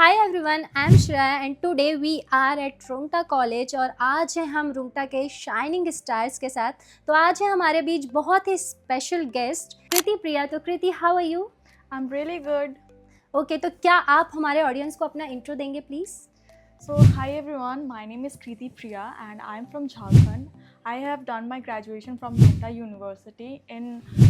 Hi everyone, I am Shreya and today we are at Rungta college और आज हैं हम रुंगटा के शाइनिंग स्टार्स के साथ। तो आज है हमारे बीच बहुत ही स्पेशल गेस्ट कृति प्रिया। तो Kriti, how are you? I'm really good. Okay, तो क्या आप हमारे ऑडियंस को अपना इंट्रो देंगे please? So, hi everyone, my name is Kriti Priya and I'm from Jharkhand. I have done my graduation from Nagda University in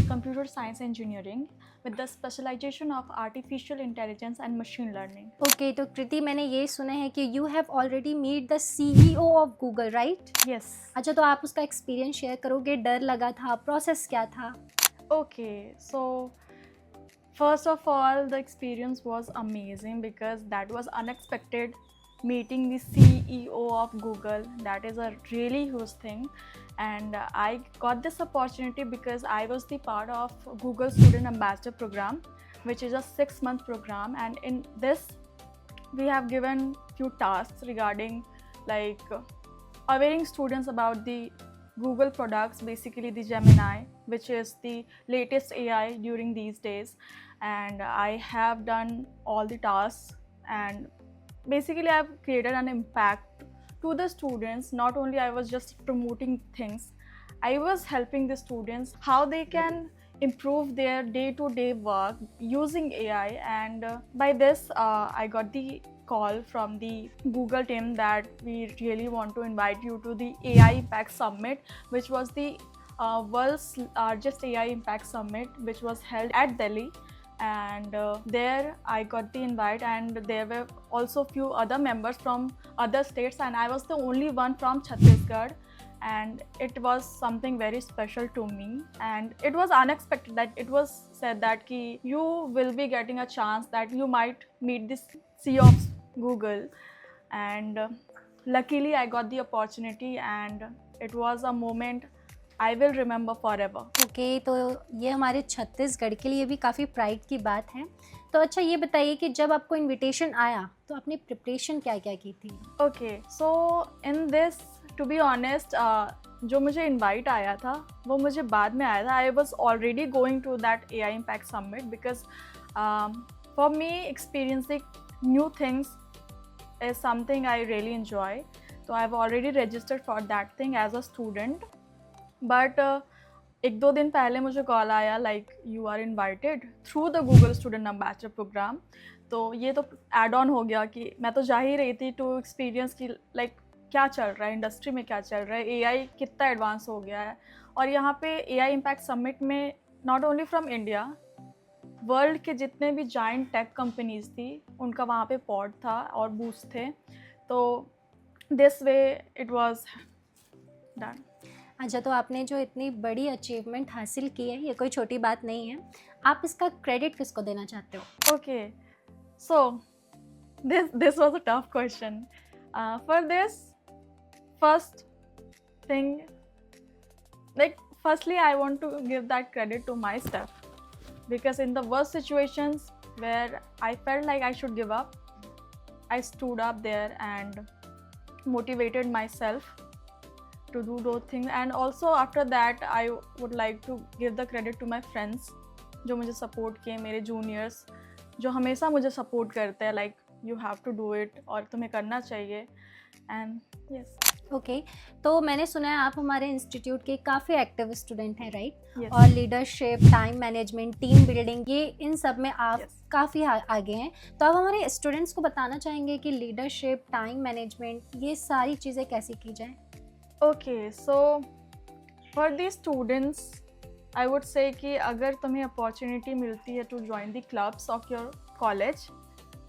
Computer Science Engineering with the specialization of Artificial Intelligence and Machine Learning. Okay, तो कृति, मैंने ये सुना है कि you have already meet the CEO of Google, right? Yes. अच्छा, तो आप उसका एक्सपीरियंस शेयर करोगे? डर लगा था? प्रोसेस क्या था? Okay, so first of all, the experience was amazing because that was unexpected. Meeting the CEO of Google, that is a really huge thing, and I got this opportunity because I was the part of Google Student Ambassador Program, which is a 6-month program, and in this we have given few tasks regarding like awaiting students about the Google products, basically the Gemini, which is the latest AI during these days, and I have done all the tasks, and basically I've created an impact to the students. Not only I was just promoting things, I was helping the students how they can improve their day-to-day work using AI, and by this I got the call from the Google team that we really want to invite you to the AI Impact Summit, which was the world's largest AI Impact Summit, which was held at Delhi. And there I got the invite, and there were also few other members from other states, and I was the only one from Chhattisgarh, and it was something very special to me, and it was unexpected that it was said that ki you will be getting a chance that you might meet this CEO of Google, and luckily I got the opportunity, and it was a moment I will remember forever. Okay, तो ये हमारे छत्तीसगढ़ के लिए भी काफ़ी pride की बात है। तो अच्छा, ये बताइए कि जब आपको इनविटेशन आया तो आपने प्रिपरेशन क्या क्या की थी? Okay, so in this, to be honest, जो मुझे इनवाइट आया था वो मुझे बाद में आया था. I was already going to that AI Impact Summit because for me experiencing new things is something I really enjoy. So I've already registered for that thing as a student. But एक दो दिन पहले मुझे call आया like you are invited through the Google student ambassador programme. तो ये तो add on हो गया कि मैं तो जा ही रही थी टू एक्सपीरियंस की लाइक क्या चल रहा है इंडस्ट्री में, क्या चल रहा है, एआई कितना एडवांस हो गया है. और यहाँ पे एआई इम्पैक्ट समिट में not only from India, world के जितने भी जाइंट टेक कंपनीज थी उनका वहाँ पे पॉड था और बूथ थे. तो this way it was done. अच्छा, तो आपने जो इतनी बड़ी अचीवमेंट हासिल की है, ये कोई छोटी बात नहीं है। आप इसका क्रेडिट किसको देना चाहते हो? Okay, so this was a tough question. For this, first thing, like firstly, I want to give that credit to my staff because in the worst situations where I felt like I should give up, I stood up there and motivated myself to do those things. And also after that, I would like to give the credit to my friends जो मुझे support किए, मेरे juniors जो हमेशा मुझे support करते हैं like you have to do it और तुम्हें करना चाहिए. And yes. ओके, तो मैंने सुना है आप हमारे इंस्टीट्यूट के काफ़ी एक्टिव स्टूडेंट हैं, राइट? Yes. और leadership, time management, team building, ये इन सब में आप Yes. काफ़ी आगे हैं। तो आप हमारे स्टूडेंट्स को बताना चाहेंगे कि लीडरशिप, टाइम मैनेजमेंट, ये सारी चीज़ें कैसे की जाएँ? Okay, so for the students, I would say कि अगर तुम्हें अपॉर्चुनिटी मिलती है to join the clubs of your college,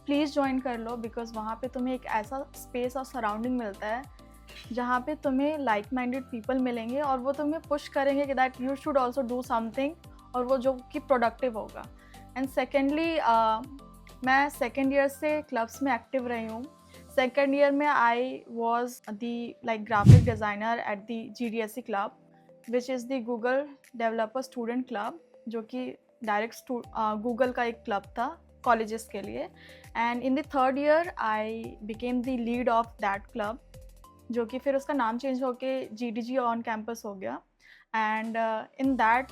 please join कर लो बिकॉज वहाँ पे तुम्हें एक ऐसा स्पेस और सराउंडिंग मिलता है जहाँ पे तुम्हें लाइक माइंडेड पीपल मिलेंगे और वो तुम्हें पुश करेंगे कि that you should also do something, और वो जो कि प्रोडक्टिव होगा. एंड सेकेंडली, मैं सेकेंड ईयर से क्लब्स में एक्टिव रही हूँ. सेकेंड ईयर में I was the like graphic designer at the GDSC club, which is the Google developer student club, जो कि डायरेक्ट गूगल का एक क्लब था कॉलेजेस के लिए. And in the third year I became the lead of that club, जो कि फिर उसका नाम चेंज होके GDG ऑन कैंपस हो गया. And in that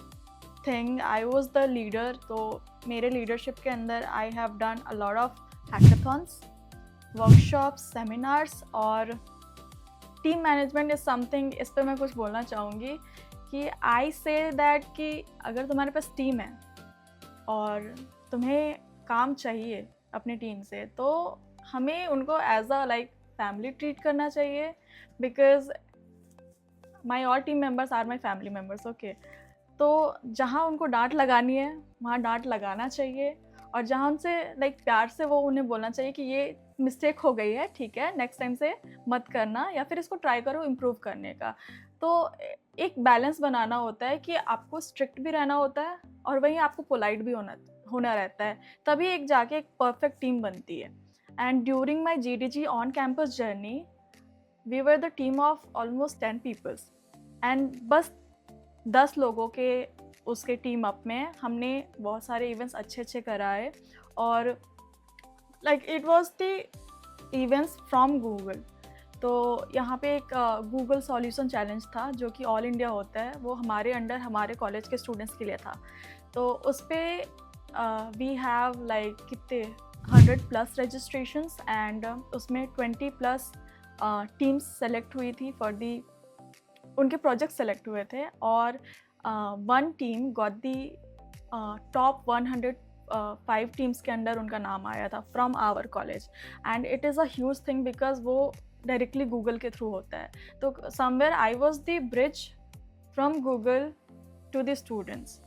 thing I was the leader. तो मेरे लीडरशिप के अंदर I have done a lot of hackathons workshops, seminars और टीम मैनेजमेंट इज़ समथिंग। इस पे मैं कुछ बोलना चाहूँगी कि आई से दैट कि अगर तुम्हारे पास टीम है और तुम्हें काम चाहिए अपनी टीम से, तो हमें उनको as a like family treat करना चाहिए, because my all team members are my family members. Okay, तो जहाँ उनको डांट लगानी है वहाँ डांट लगाना चाहिए, और जहाँ उनसे लाइक प्यार से वो उन्हें बोलना चाहिए कि ये मिस्टेक हो गई है, ठीक है, नेक्स्ट टाइम से मत करना, या फिर इसको ट्राई करो इम्प्रूव करने का। तो एक बैलेंस बनाना होता है कि आपको स्ट्रिक्ट भी रहना होता है और वहीं आपको पोलाइट भी होना रहता है, तभी एक जाके एक परफेक्ट टीम बनती है। And during my GDG on campus journey we were the team of almost 10 peoples, and बस 10 लोगों के उसके टीम अप में हमने बहुत सारे इवेंट्स अच्छे कराए, और like it was the events from Google. तो यहाँ पे एक गूगल सॉल्यूशन चैलेंज था जो कि ऑल इंडिया होता है, वो हमारे अंडर हमारे कॉलेज के स्टूडेंट्स के लिए था। तो उस पर वी हैव लाइक कितने 100+ रजिस्ट्रेशंस, एंड उसमें 20+ टीम्स सेलेक्ट हुई थी फॉर दी, उनके प्रोजेक्ट सेलेक्ट हुए थे, और one team got the top 105 teams के अंदर उनका नाम आया था from our college. And it is a huge thing because वो डायरेक्टली गूगल के थ्रू होता है। तो somewhere I was the bridge from Google to the students,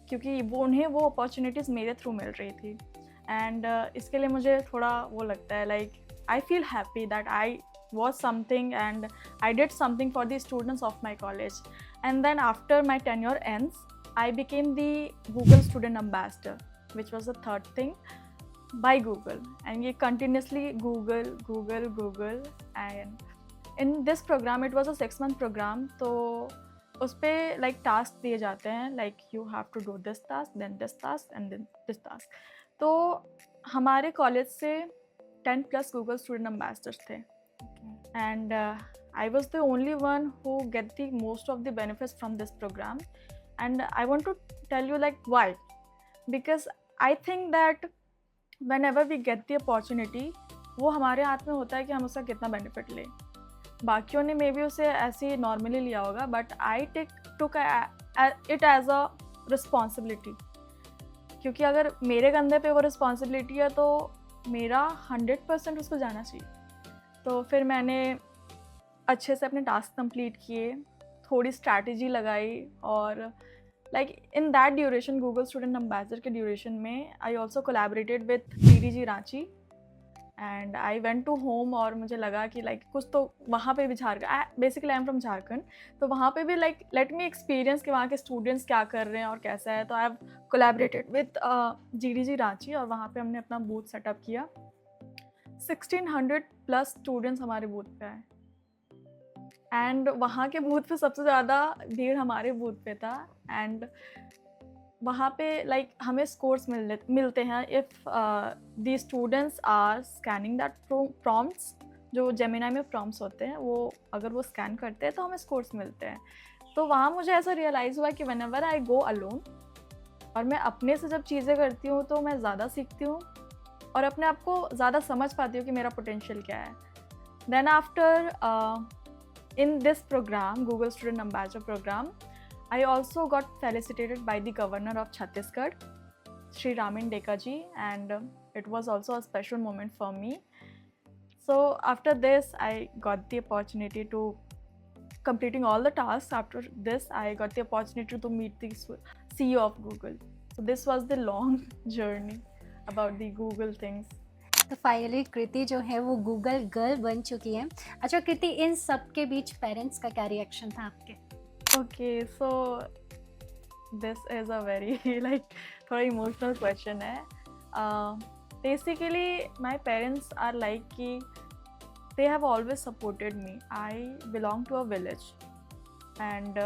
क्योंकि वो उन्हें वो अपॉर्चुनिटीज़ मेरे थ्रू मिल रही थी। एंड इसके लिए मुझे थोड़ा वो लगता है, like I feel happy that I was something and I did something for the students of my college. And then after my tenure ends, I became the Google Student Ambassador, which was the third thing by Google. And ye continuously Google. And in this program, it was a 6-month program. तो उस पर like task दिए जाते हैं, like you have to do this task, then this task, and then this task. तो हमारे college से 10+ Google Student Ambassadors थे, and I was the only one who get the most of the benefits from this program. And I want to tell you like why, because I think that whenever we get the opportunity, वो हमारे हाथ में होता है कि हम उसका कितना बेनिफिट लें। बाकियों ने मे बी उसे ऐसे ही नॉर्मली लिया होगा, but I took it as a responsibility, क्योंकि अगर मेरे कंधे पे वो रिस्पॉन्सिबिलिटी है तो मेरा 100% उसको जाना चाहिए। तो फिर मैंने अच्छे से अपने टास्क कंप्लीट किए, थोड़ी स्ट्रैटेजी लगाई, और like in that duration, Google student ambassador के ड्यूरेशन में I also collaborated with PDG Ranchi, and I went to home, और मुझे लगा कि लाइक कुछ तो वहाँ पे भी Jharkhand, basically I am from Jharkhand, तो वहाँ पे भी लाइक लेट मी एक्सपीरियंस कि वहाँ के स्टूडेंट्स क्या कर रहे हैं और कैसा है। तो I have collaborated with GDG Ranchi, और वहाँ पे हमने अपना बूथ सेटअप किया। 1600+ स्टूडेंट्स हमारे बूथ पे आए, एंड वहाँ के बूथ पे सबसे ज़्यादा भीड़ हमारे बूथ पे था। एंड वहाँ पे लाइक हमें स्कोर्स मिलते हैं if the students are scanning that prompts, जो जेमिनी में प्रॉम्प्ट्स होते हैं, वो अगर वो स्कैन करते हैं तो हमें स्कोर्स मिलते हैं। तो वहाँ मुझे ऐसा रियलाइज़ हुआ कि व्हेनेवर आई गो अलोन, और मैं अपने से जब चीज़ें करती हूँ तो मैं ज़्यादा सीखती हूँ और अपने आप को ज़्यादा समझ पाती हूँ कि मेरा पोटेंशियल क्या है। Then after in this programme, Google student ambassador programme, I also got felicitated by the governor of Chhattisgarh, Shri Ramin Deka ji, and it was also a special moment for me. So after this, I got the opportunity to completing all the tasks. After this, I got the opportunity to meet the CEO of Google. So this was the long journey about the Google things. तो finally कृति जो है वो Google girl बन चुकी है। अच्छा कृति, इन सब के बीच पेरेंट्स का क्या रिएक्शन था आपके? Okay, so this is a very like थोड़ा emotional question है. Basically, my parents are like कि they have always supported me. I belong to a village, and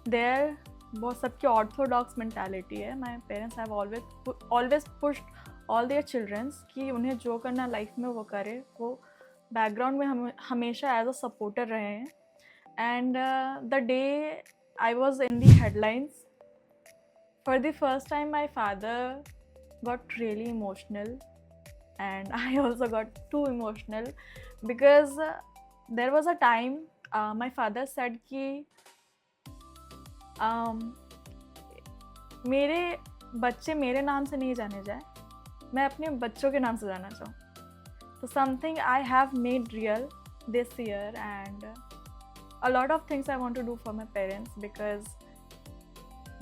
there बहुत सबकी orthodox mentality है. My parents have always pushed all their children कि उन्हें जो करना लाइफ में वो करे. वो बैकग्राउंड में हम हमेशा एज अ सपोर्टर रहे हैं. And the day I was in the headlines, for the first time my father got really emotional, and I also got too emotional because there was a time my father said कि मेरे बच्चे मेरे नाम से नहीं जाने जाए, मैं अपने बच्चों के नाम से जाना चाहूँ. So something I have made real this year, and a lot of things I want to do for my parents because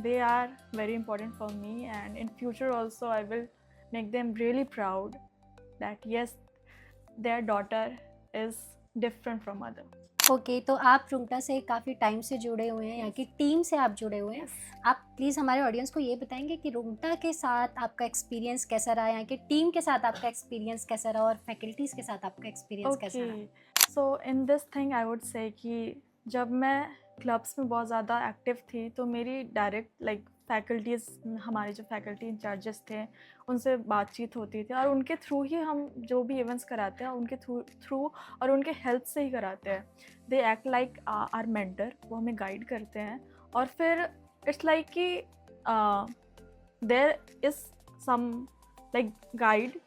they are very important for me, and in future also I will make them really proud that yes, their daughter is different from other. Okay, तो आप रुंगटा से काफ़ी time से जुड़े हुए हैं, यहाँ की टीम से आप जुड़े हुए हैं. आप प्लीज़ हमारे ऑडियंस को ये बताएंगे कि रुंगटा के साथ आपका एक्सपीरियंस कैसा रहा, यहाँ की टीम के साथ आपका एक्सपीरियंस कैसा रहा और फैकल्टीज़ के साथ आपका एक्सपीरियंस कैसा रहा? So in this thing I would say कि जब मैं क्लब्स में बहुत ज़्यादा एक्टिव थी तो मेरी डायरेक्ट फैकल्टीज़, हमारे जो फैकल्टी इंचार्जेस थे उनसे बातचीत होती थी, और उनके थ्रू ही हम जो भी इवेंट्स कराते हैं उनके थ्रू और उनके हेल्प से ही कराते हैं. They act like are mentor, वो हमें गाइड करते हैं. और फिर इट्स लाइक कि देयर इज़ सम गाइड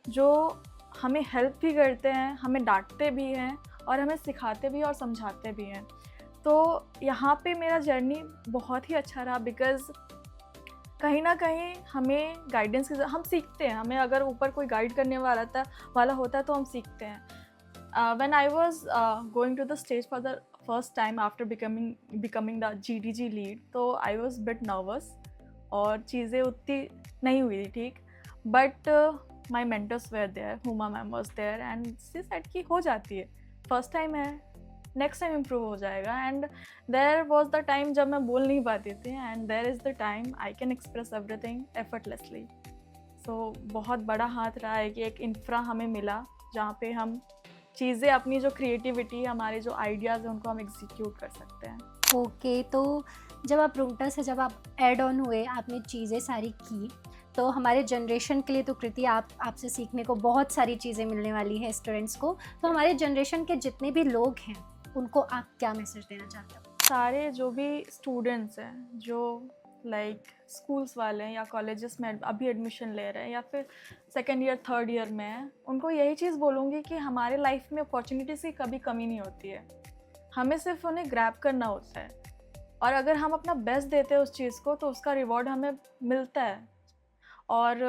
जो हमें हेल्प भी करते हैं, हमें डांटते भी हैं और हमें सिखाते भी और समझाते भी हैं. तो यहाँ पे मेरा जर्नी बहुत ही अच्छा रहा बिकॉज़ कहीं ना कहीं हमें गाइडेंस की हम सीखते हैं. हमें अगर ऊपर कोई गाइड करने वाला होता है तो हम सीखते हैं. When I was going to the stage for the first time after becoming the GDG lead, तो आई वाज बिट नर्वस और चीज़ें उतनी नहीं हुई थी ठीक. But my mentors were there, Huma ma'am was there, and she said कि हो जाती है, फर्स्ट टाइम है, नेक्स्ट टाइम इम्प्रूव हो जाएगा. And there was the time जब मैं बोल नहीं पाती थी, and there is the time I can express everything effortlessly. So बहुत बड़ा हाथ रहा है कि एक इंफ्रा हमें मिला जहाँ पे हम चीज़ें, अपनी जो क्रिएटिविटी, हमारे जो आइडियाज़ हैं उनको हम एग्जीक्यूट कर सकते हैं. ओके, तो जब आप रुंगटा से जब आप एड ऑन हुए, आपने चीज़ें सारी की, तो हमारे जनरेशन के लिए तो कृति आपसे सीखने को बहुत सारी चीज़ें मिलने वाली है स्टूडेंट्स को. तो हमारे जनरेशन के जितने भी लोग हैं उनको आप क्या मैसेज देना चाहते हो? सारे जो भी स्टूडेंट्स हैं जो स्कूल्स वाले हैं या कॉलेजेस में अभी एडमिशन ले रहे हैं या फिर सेकेंड ईयर थर्ड ईयर में हैं, उनको यही चीज़ बोलूँगी कि हमारे लाइफ में अपॉर्चुनिटीज़ की कभी कमी नहीं होती है. हमें सिर्फ उन्हें ग्रैब करना होता है, और अगर हम अपना बेस्ट देते हैं उस चीज़ को तो उसका रिवॉर्ड हमें मिलता है. और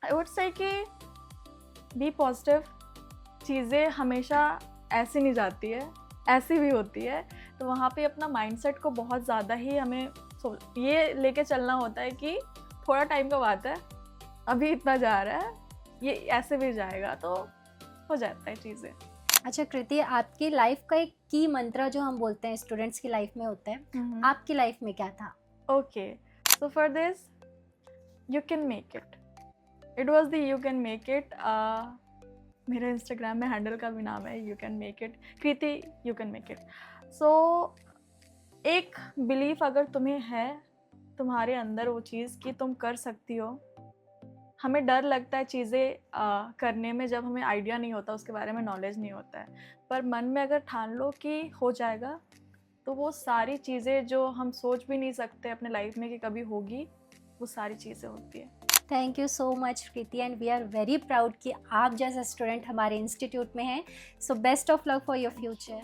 आई वुड से कि बी पॉजिटिव. चीज़ें हमेशा ऐसी नहीं जाती है, ऐसी भी होती है. तो वहाँ पे अपना माइंडसेट को बहुत ज़्यादा ही हमें ये लेके चलना होता है कि थोड़ा टाइम का बात है, अभी इतना जा रहा है, ये ऐसे भी जाएगा, तो हो जाता है चीज़ें. अच्छा कृति, आपकी लाइफ का एक की मंत्र जो हम बोलते हैं स्टूडेंट्स की लाइफ में होता है, आपकी लाइफ में क्या था? Okay, so for this, you can make it. It was the you can make it. मेरे इंस्टाग्राम में हैंडल का भी नाम है you can make it, Kriti you can make it. So एक बिलीफ अगर तुम्हें है तुम्हारे अंदर वो चीज़ कि तुम कर सकती हो. हमें डर लगता है चीज़ें करने में जब हमें आइडिया नहीं होता, उसके बारे में नॉलेज नहीं होता है. पर मन में अगर ठान लो कि हो जाएगा, तो वो सारी चीज़ें जो हम सोच भी नहीं सकते अपने लाइफ में कि कभी होगी, वो सारी चीज़ें होती है. Thank you so much Kriti, and we are very proud कि आप जैसा स्टूडेंट हमारे इंस्टीट्यूट में हैं. So best of luck for your future.